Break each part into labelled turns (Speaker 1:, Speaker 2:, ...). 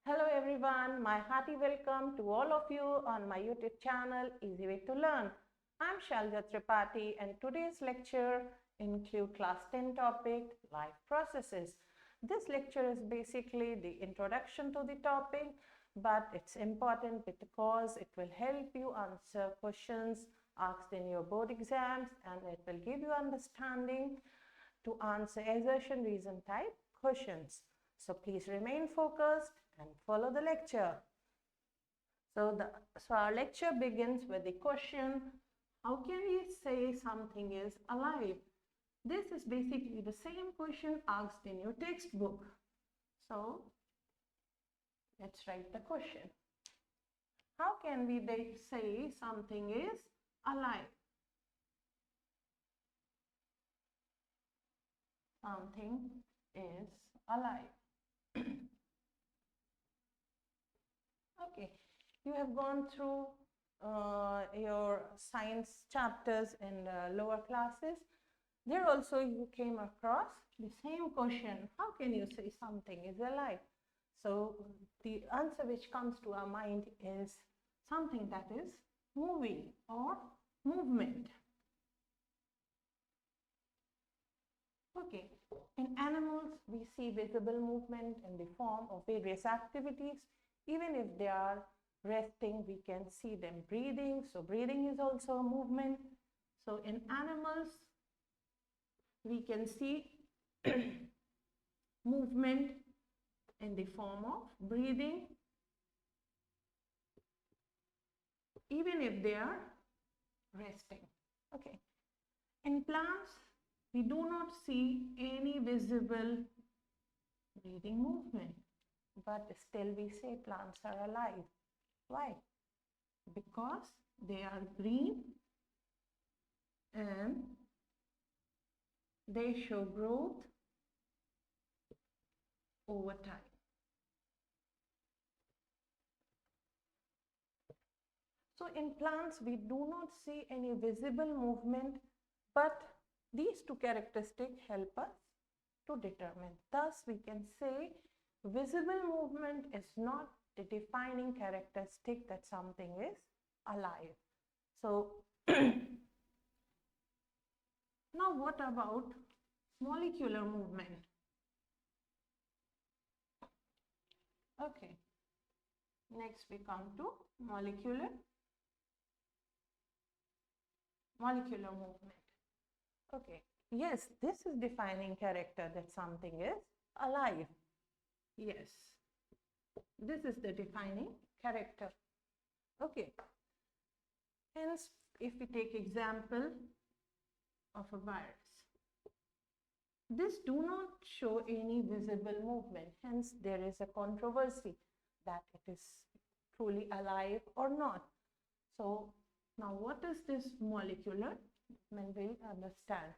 Speaker 1: Hello everyone, my hearty welcome to all of you on my YouTube channel Easy Way to Learn. I'm Shalja Tripathi and today's lecture include class 10 topic life processes. This lecture is basically the introduction to the topic, but it's important because it will help you answer questions asked in your board exams and it will give you understanding to answer assertion reason type questions. So please remain focused and follow the lecture. So our lecture begins with the question, how can we say something is alive? This is basically the same question asked in your textbook. So let's write the question. How can we say something is alive? Something is alive. Okay, you have gone through your science chapters in lower classes. There also you came across the same question, how can you say something is alive? So the answer which comes to our mind is something that is moving or movement. Okay, in animals we see visible movement in the form of various activities. Even if they are resting, we can see them breathing. So breathing is also a movement. So in animals, we can see movement in the form of breathing, even if they are resting. Okay. In plants, we do not see any visible breathing movement, but still we say plants are alive. Why? Because they are green and they show growth over time. So in plants, we do not see any visible movement, but these two characteristics help us to determine. Thus, we can say visible movement is not the defining characteristic that something is alive. So now what about molecular movement? Okay, next we come to molecular movement. Okay, yes, this is defining character that something is alive. Yes, this is the defining character. Okay, hence if we take example of a virus, this do not show any visible movement, hence there is a controversy that it is truly alive or not. So now what is this molecular movement? We'll understand.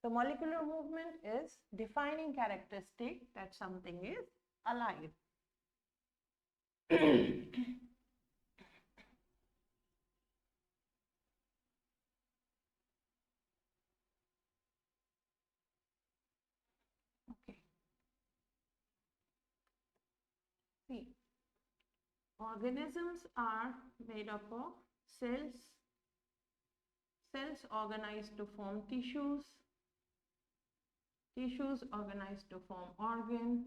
Speaker 1: The molecular movement is defining characteristic that something is alive. Okay. See, organisms are made up of cells organized to form tissues organized to form organ,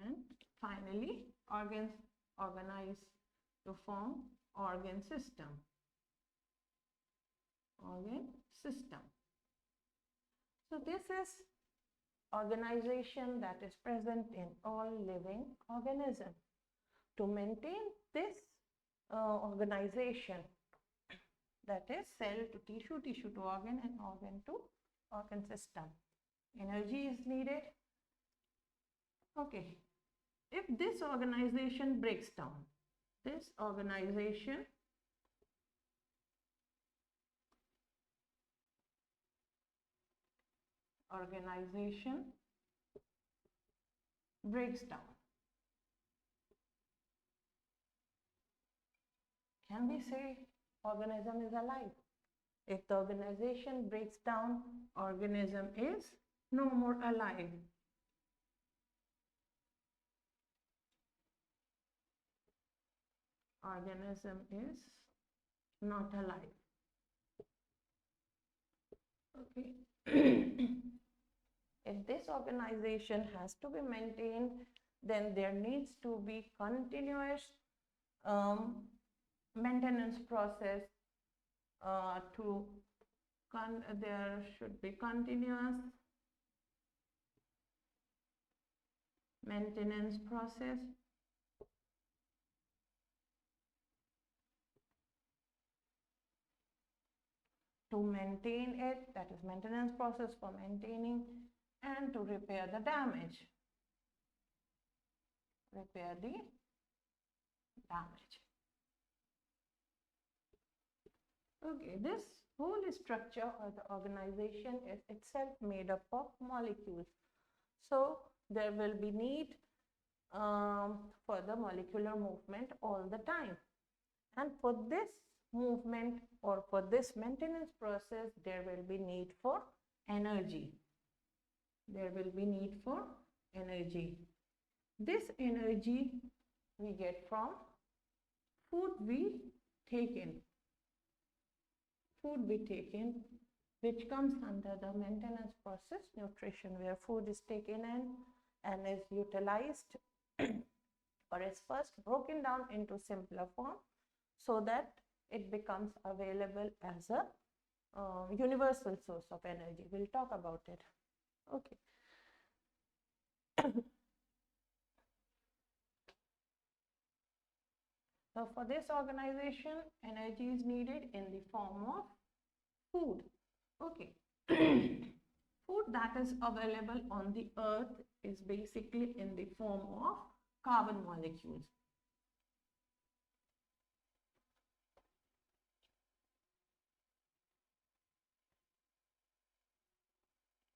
Speaker 1: and finally organs organized to form organ system. So this is organization that is present in all living organisms. To maintain this organization, that is cell to tissue, tissue to organ, and organ to organ system, energy is needed. Okay, if this organization breaks down, breaks down, can we say organism is alive? If the organization breaks down, organism is no more alive. organism is not alive. Okay. If this organization has to be maintained, then there needs to be continuous maintenance process there should be continuous maintenance process to maintain it, that is maintenance process for maintaining and to repair the damage. Repair the damage. Okay, this whole structure or the organization is itself made up of molecules. So there will be need for the molecular movement all the time. And for this movement or for this maintenance process, there will be need for energy. There will be need for energy. This energy we get from food we take in. Food we take in, which comes under the maintenance process, nutrition, where food is taken in and is utilized or is first broken down into simpler form so that it becomes available as a universal source of energy. We'll talk about it. Okay. So for this organization, energy is needed in the form of food. Okay. Food that is available on the earth is basically in the form of carbon molecules.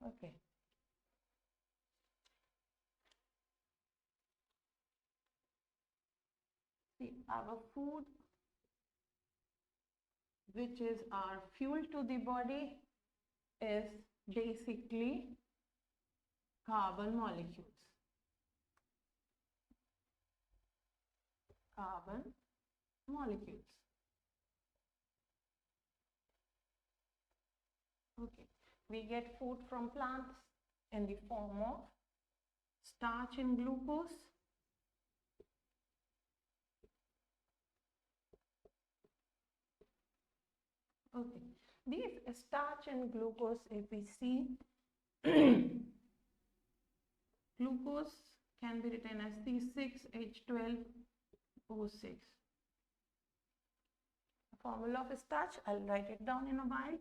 Speaker 1: Okay. See, our food, which is our fuel to the body, is basically carbon molecules. Carbon molecules. Okay. We get food from plants in the form of starch and glucose. Okay. These starch and glucose, if we see, glucose can be written as C6H12O6. Formula of starch, I'll write it down in a while.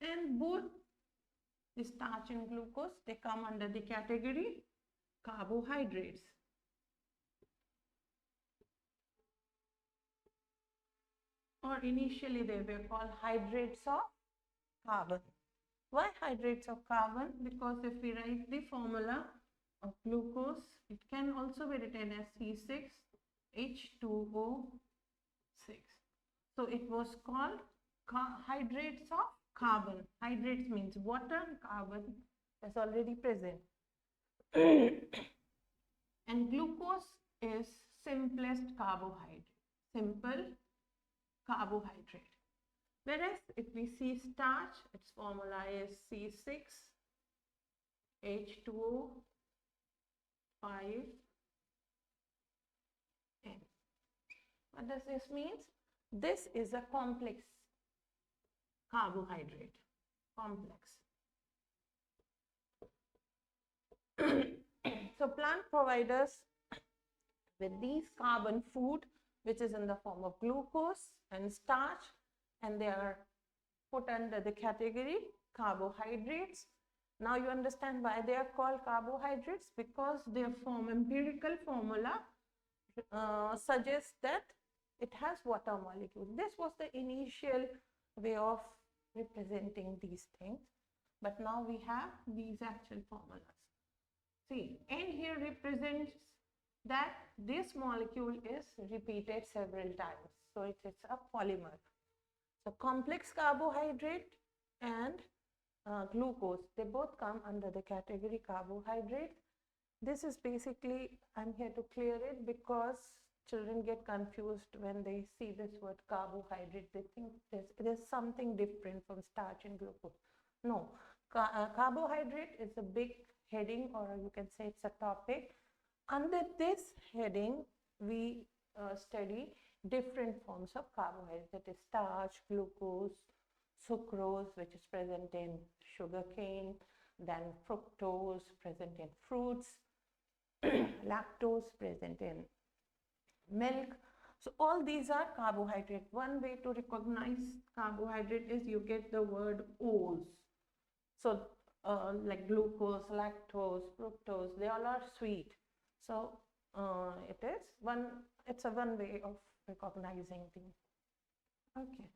Speaker 1: And both the starch and glucose, they come under the category carbohydrates. Or initially they were called hydrates of carbon. Why hydrates of carbon? Because if we write the formula of glucose, it can also be written as C6H2O6. So it was called hydrates of carbon. Hydrates means water, carbon is already present. And glucose is simplest carbohydrate. Simple carbohydrate. Whereas if we see starch, its formula is C6H2O5N. What does this mean? This is a complex carbohydrate. Complex. So plant provide us with these carbon food, which is in the form of glucose and starch, and they are put under the category carbohydrates. Now you understand why they are called carbohydrates, because their empirical formula suggests that it has water molecules. This was the initial way of representing these things, but now we have these actual formulas. See, N here represents that this molecule is repeated several times, so it's a polymer. So complex carbohydrate and glucose, they both come under the category carbohydrate. This is basically, I'm here to clear it because children get confused when they see this word carbohydrate. They think there's something different from starch and glucose. No, carbohydrate is a big heading, or you can say it's a topic. Under this heading, we study different forms of carbohydrates, that is starch, glucose, sucrose, which is present in sugarcane, then fructose present in fruits, lactose present in milk. So all these are carbohydrate. One way to recognize carbohydrate is you get the word O's. So like glucose, lactose, fructose, they all are sweet. So it's a one way of recognizing things. Okay.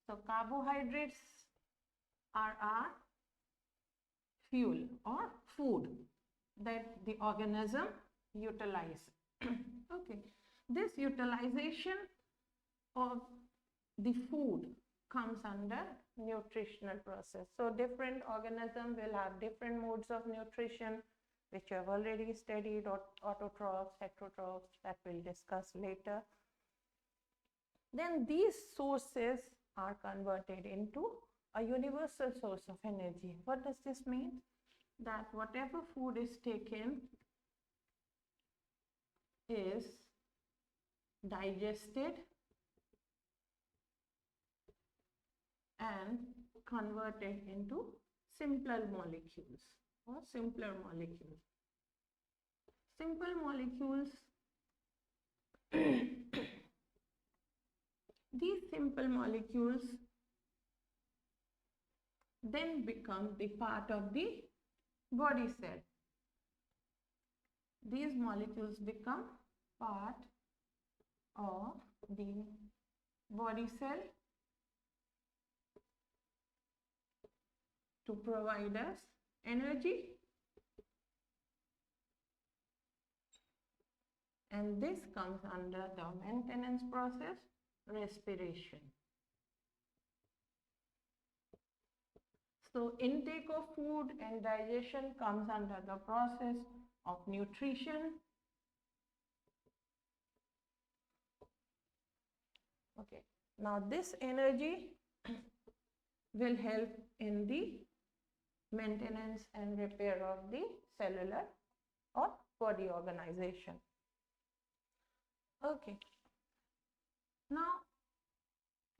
Speaker 1: So carbohydrates are our fuel or food that the organism utilizes. Okay. This utilization of the food comes under nutritional process. So different organisms will have different modes of nutrition, which you have already studied, autotrophs, heterotrophs, that we'll discuss later. Then these sources are converted into a universal source of energy. What does this mean? That whatever food is taken is digested and converted into simpler molecules or simpler molecules. Simple molecules, these simple molecules then become the part of the body cell. These molecules become part of the body cell to provide us energy, and this comes under the maintenance process, respiration. So intake of food and digestion comes under the process of nutrition. Okay, now this energy will help in the maintenance and repair of the cellular or body organization. Okay, now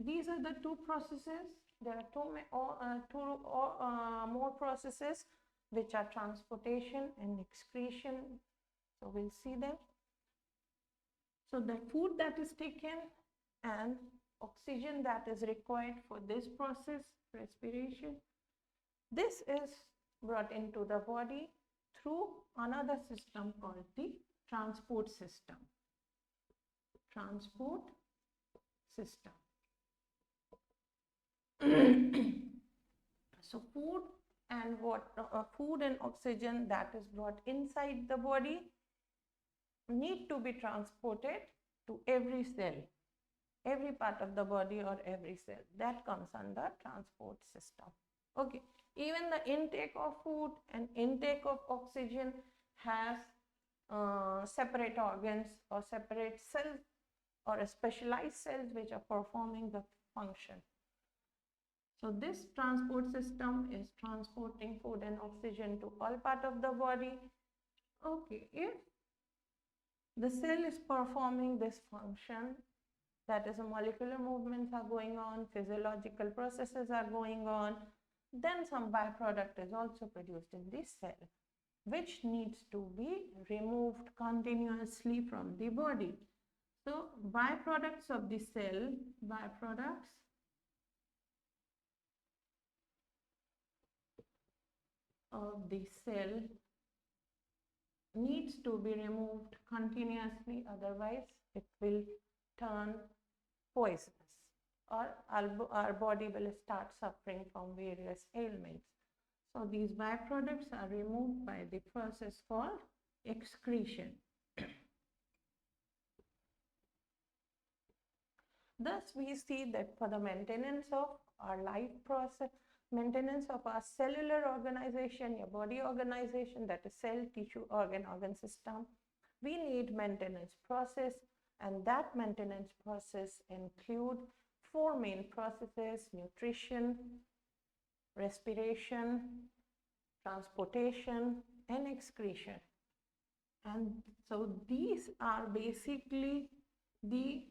Speaker 1: these are the two processes. There are two more processes, which are transportation and excretion. So we'll see them. So the food that is taken and oxygen that is required for this process, respiration, this is brought into the body through another system called the transport system. Transport system. So food and oxygen that is brought inside the body need to be transported to every cell, every part of the body or every cell. That comes under transport system. Okay, even the intake of food and intake of oxygen has separate organs or separate cells or specialized cells which are performing the function. So this transport system is transporting food and oxygen to all part of the body. Okay, if the cell is performing this function, that is, molecular movements are going on, physiological processes are going on, then some byproduct is also produced in this cell, which needs to be removed continuously from the body. So byproducts of the cell, byproducts of the cell needs to be removed continuously, otherwise it will turn poisonous, or our body will start suffering from various ailments. So these byproducts are removed by the process called excretion. Thus we see that for the maintenance of our life process, maintenance of our cellular organization, your body organization, that is cell, tissue, organ system, we need maintenance process, and that maintenance process include four main processes: nutrition, respiration, transportation, and excretion. And so these are basically the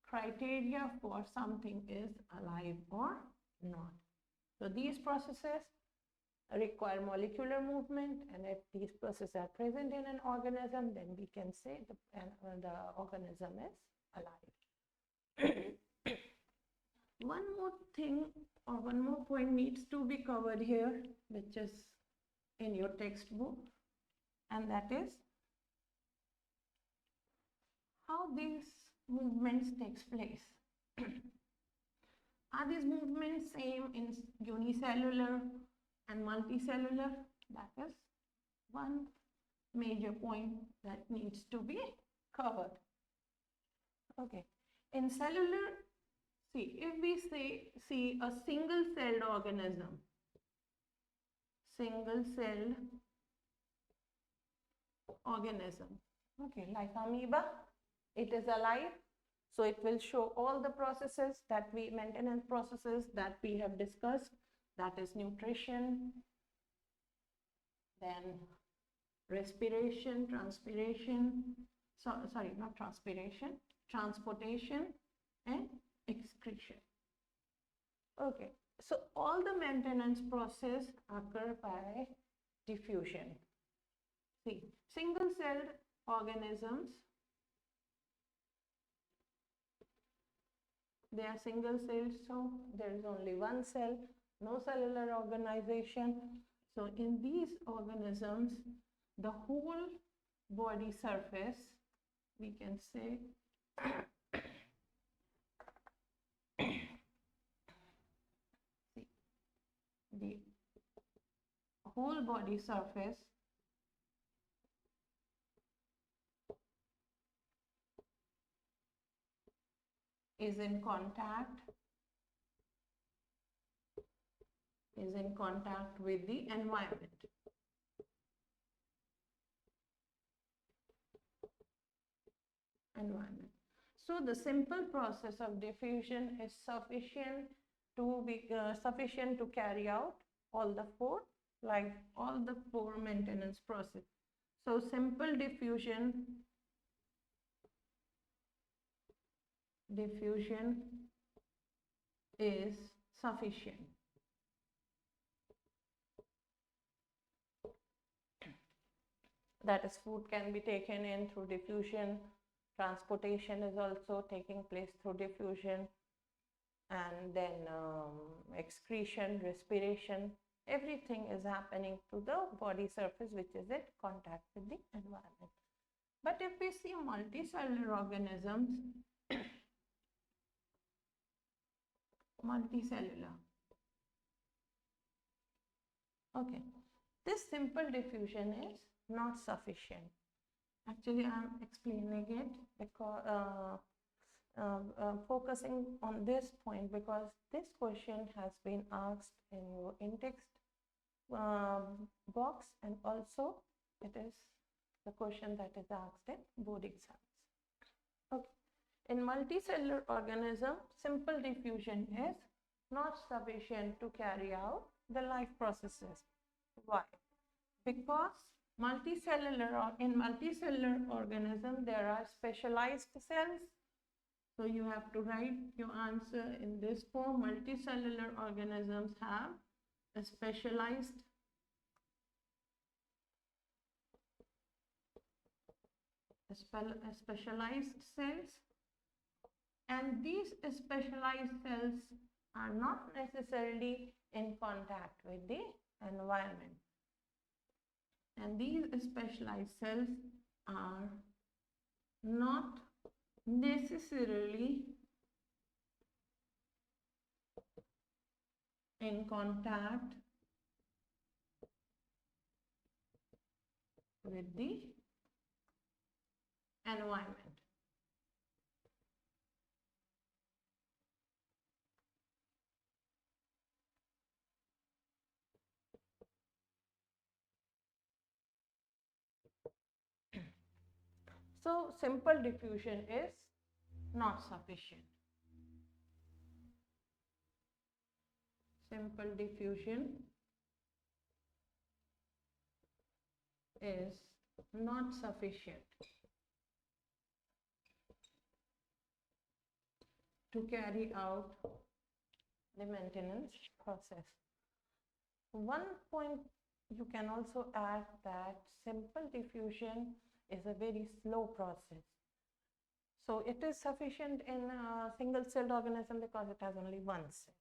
Speaker 1: criteria for something is alive or not. So these processes require molecular movement, and if these processes are present in an organism, then we can say the organism is alive. One more thing or one more point needs to be covered here, which is in your textbook, and that is how these movements takes place. Are these movements same in unicellular and multicellular? That is one major point that needs to be covered. Okay, in cellular, see, if we see a single-celled organism, okay, like amoeba, it is alive, so it will show all the processes that maintenance processes that we have discussed, that is nutrition, then respiration, transportation, and excretion. Okay, so all the maintenance process occur by diffusion. See, single-celled organisms, they are single-celled, so there is only one cell, no cellular organization. So in these organisms, the whole body surface, we can say, see, the whole body surface is in contact with the environment. So the simple process of diffusion is sufficient to carry out all the four maintenance process. So simple diffusion is sufficient. That is, food can be taken in through diffusion, transportation is also taking place through diffusion, and then excretion, respiration, everything is happening through the body surface, which is in contact with the environment. But if we see multicellular organisms, okay, this simple diffusion is not sufficient. Actually, I am explaining it because focusing on this point, because this question has been asked in your in-text box, and also it is the question that is asked in board exams. Okay. In multicellular organism, simple diffusion is not sufficient to carry out the life processes. Why? Because in multicellular organism there are specialized cells. So you have to write your answer in this form. Multicellular organisms have a specialized cells, and these specialized cells are not necessarily in contact with the environment. And these specialized cells are not necessarily in contact with the environment. So simple diffusion is not sufficient. Simple diffusion is not sufficient to carry out the maintenance process. One point you can also add that simple diffusion is a very slow process. So it is sufficient in a single-celled organism because it has only one cell.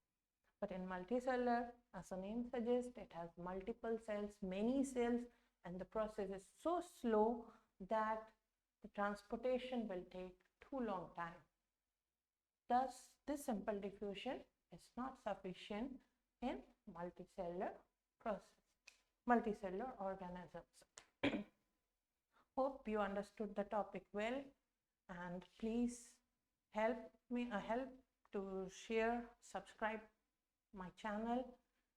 Speaker 1: But in multicellular, as the name suggests, it has multiple cells, many cells, and the process is so slow that the transportation will take too long time. Thus, this simple diffusion is not sufficient in multicellular organisms. Hope you understood the topic well, and please help to share, subscribe my channel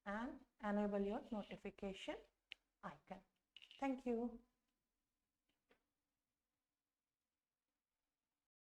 Speaker 1: and enable your notification icon. Thank you.